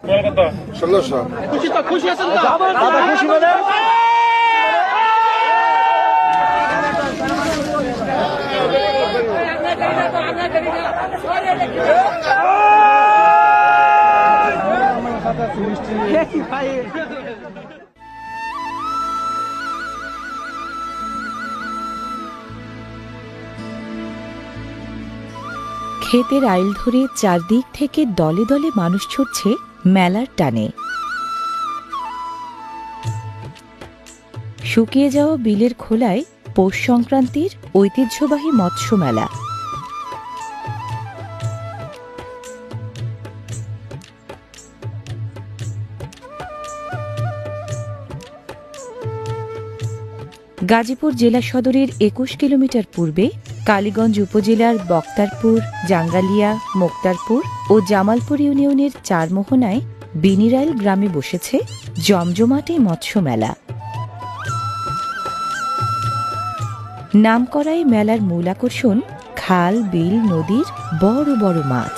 1600। খুশি আছেন তো? দাদা খুশি মানে ক্ষেতের আইল ধরে চারদিক থেকে দলে দলে মানুষ ছুটছে মেলার টানে। শুকিয়ে যাওয়া বিলের খোলায় পৌষ সংক্রান্তির ঐতিহ্যবাহী মৎস্য মেলা। গাজীপুর জেলা সদরের ২১ কিলোমিটার পূর্বে কালীগঞ্জ উপজেলার বক্তারপুর, জাঙ্গালিয়া, মোক্তারপুর ও জামালপুর ইউনিয়নের চারমোহনায় বিনিরাইল গ্রামে বসেছে জমজমাটে মৎস্য মেলা। নামকরা এই মেলার মূল আকর্ষণ খাল, বিল, নদীর বড় বড় মাছ।